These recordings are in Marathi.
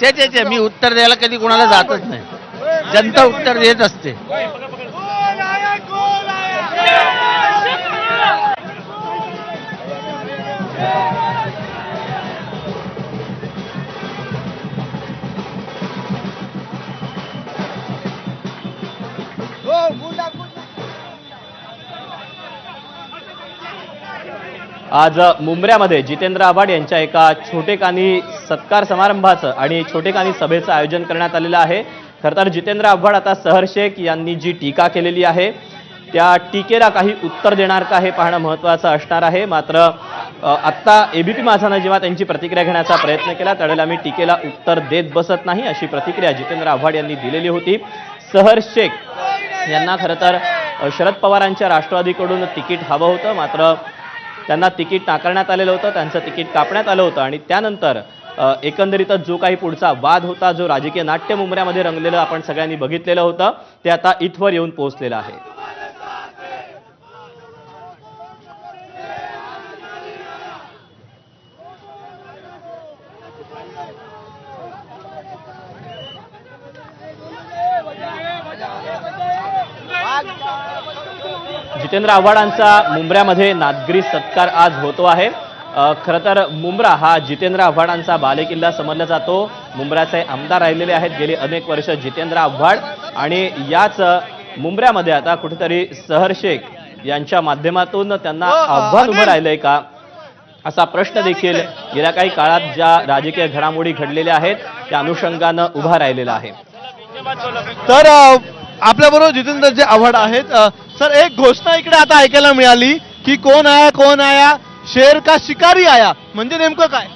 ते मी उत्तर द्यायला कधी कोणाला जातच नाही, जनता उत्तर देत असते. आज मुंब्र्यामध्ये जितेंद्र आव्हाड यांच्या एका छोटेखानी सत्कार समारंभाचं आणि छोटेखानी सभेचं आयोजन करण्यात आलेलं आहे. खरं तर जितेंद्र आव्हाड आता सहर शेख यांनी जी टीका केलेली आहे त्या टीकेला काही उत्तर देणार का हे पाहणं महत्त्वाचं असणार आहे. मात्र आत्ता एबीपी माझानं जेव्हा त्यांची प्रतिक्रिया घेण्याचा प्रयत्न केला त्यावेळेला मी टीकेला उत्तर देत बसत नाही अशी प्रतिक्रिया जितेंद्र आव्हाड यांनी दिलेली होती. सहर शेख यांना खरं तर शरद पवारांच्या राष्ट्रवादीकडून तिकीट हवं होतं, मात्र त्यांना तिकीट नाकारण्यात आलेलं होतं, त्यांचं तिकीट कापण्यात आलं होतं आणि त्यानंतर एकंदरीतच जो काही पुढचा वाद होता, जो राजकीय नाट्य मुंब्र्यामध्ये रंगलेलं आपण सगळ्यांनी बघितलेलं होतं, ते आता इथवर येऊन पोहोचलेलं आहे. जितेंद्र आव्हाडांचा मुंब्र्यामध्ये नागरी सत्कार आज होतो आहे. खरं तर मुंब्रा हा जितेंद्र आव्हाडांचा बालेकिल्ला समजला जातो. मुंब्र्याचे आमदार राहिलेले आहेत गेली अनेक वर्ष जितेंद्र आव्हाड आणि याच मुंब्र्यामध्ये आता कुठेतरी सहर शेख यांच्या माध्यमातून त्यांना आव्हान उभं राहिलंय का असा प्रश्न देखील गेल्या काही काळात ज्या राजकीय घडामोडी घडलेल्या आहेत त्या अनुषंगानं उभा राहिलेला आहे. तर आपल्याबरोबर जितेंद्रजी आव्हाड आहेत. सर, एक घोषणा इकडे आता ऐकायला मिळाली की कोण आया शेर का शिकारी आया, म्हणजे नेमकं काय?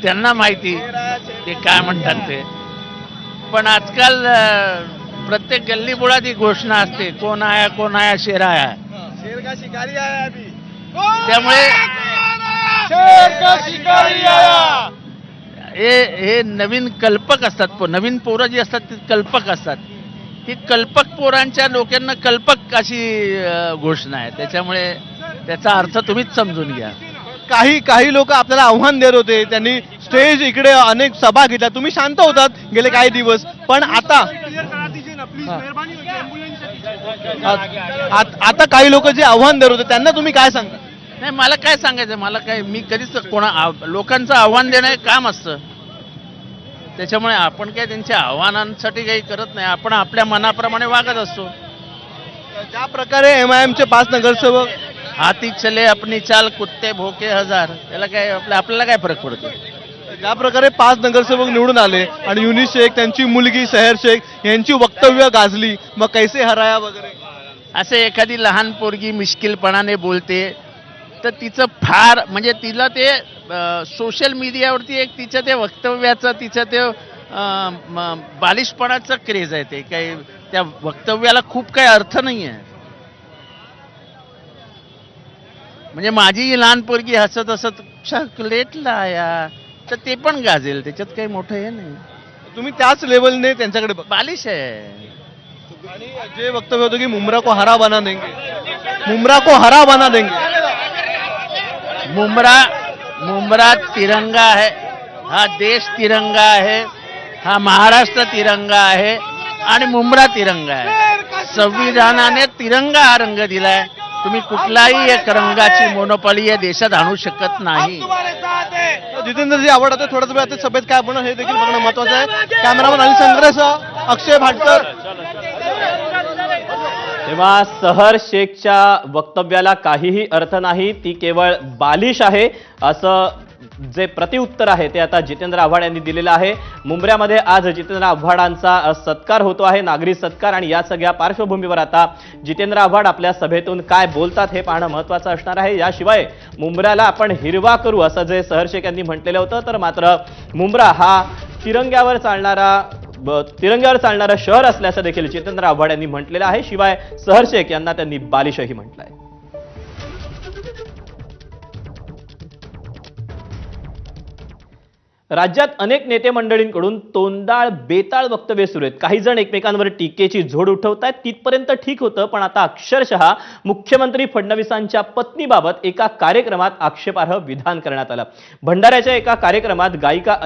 त्यांना माहिती ते काय म्हणतात ते, पण आजकाल प्रत्येक गल्लीबोळात ही घोषणा असते, कोण आया शेर आया. शेर का शिकारी आया अभी, त्यामुळे शेर का शिकारी आया हे नवीन कल्पक असतात, नवीन पोरं जी असतात ती कल्पक असतात. ही कल्पक पोरांच्या लोकांना कल्पक अशी घोषणा आहे, त्याच्यामुळे त्याचा अर्थ तुम्हीच समजून घ्या. काही लोक आपल्याला आव्हान देत होते, त्यांनी स्टेज इकडे अनेक सभा घेतल्या, तुम्ही शांत होतात गेले काही दिवस, पण आता काही लोक जे आव्हान देत होते त्यांना तुम्ही काय सांगता? नाही, मला काय सांगायचं, मला काय, मी कधीच लोकांचं आव्हान देणं हे काम असतं, त्याच्यामुळे आपण काय त्यांच्या आव्हानांसाठी काही करत नाही, आपण आपल्या मनाप्रमाणे वागत असतो. ज्या प्रकारे MIMचे 5 नगरसेवक हाती चले अपनी चाल कुत्ते भोके हजार, त्याला काय आपल्याला काय फरक पडतो? ज्या प्रकारे 5 नगरसेवक निवडून आले आणि युनिस शेख त्यांची मुलगी सहर शेख यांची वक्तव्य गाजली, मग कैसे हराया वगैरे असे एखादी लहान पोरगी मिश्किलपणाने बोलते तर तिचं फार म्हणजे तिला ते सोशल मीडियावरती एक तिच्या ते वक्तव्याचं तिचं ते बालिशपणाचं क्रेज आहे, ते काही त्या वक्तव्याला खूप काही अर्थ नाही आहे. म्हणजे माझी लहान पोरगी हसत हसत चॉकलेट लाया तर ते पण गाजेल, त्याच्यात काही मोठं हे नाही. तुम्ही त्याच लेवलने त्यांच्याकडे बालिश आहे. आणि जे वक्तव्य होतं की मुंब्रा को हरा बना देंगे, मुंब्रा तिरंगा आहे, हा देश तिरंगा आहे, हा महाराष्ट्र तिरंगा आहे आणि मुंब्रा तिरंगा आहे. संविधानाने तिरंगा हा रंग दिलाय. तुम्ही कुठलाही एक रंगाची मोनोपॉली या देशात आणू शकत नाही. जितेंद्रजी आव्हाड आता थोड्याच वेळात सभेत काय आपण हे देखील बघणं महत्वाचं आहे. कॅमेरामन अनिल संग्रेसह अक्षय भाटकर. तेव्हा सहर शेखच्या वक्तव्याला काहीही अर्थ नाही, ती केवळ बालिश आहे असं जे प्रतिउत्तर आहे ते आता जितेंद्र आव्हाड यांनी दिलेलं आहे. मुंब्र्यामध्ये आज जितेंद्र आव्हाडांचा सत्कार होतो आहे, नागरी सत्कार, आणि या सगळ्या पार्श्वभूमीवर आता जितेंद्र आव्हाड आपल्या सभेतून काय बोलतात हे पाहणं महत्त्वाचं असणार आहे. याशिवाय मुंब्र्याला आपण हिरवा करू असं जे सहर शेख यांनी म्हटलेलं होतं, तर मात्र मुंब्रा हा तिरंग्यावर चालणारं शहर असल्याचं देखील जितेंद्र आव्हाड यांनी म्हटलेलं आहे. शिवाय सहर शेख यांना त्यांनी बालिशही म्हटलंय. राज्यात अनेक नेते मंडळींकडून तोंडाळ बेताळ वक्तव्य सुरू आहेत. काही जण एकमेकांवर टीकेची झोड उठवतायत, तिथपर्यंत ठीक होतं, पण आता अक्षरशः मुख्यमंत्री फडणवीसांच्या पत्नीबाबत एका कार्यक्रमात आक्षेपार्ह विधान करण्यात आलं. भंडाऱ्याच्या एका कार्यक्रमात गायिका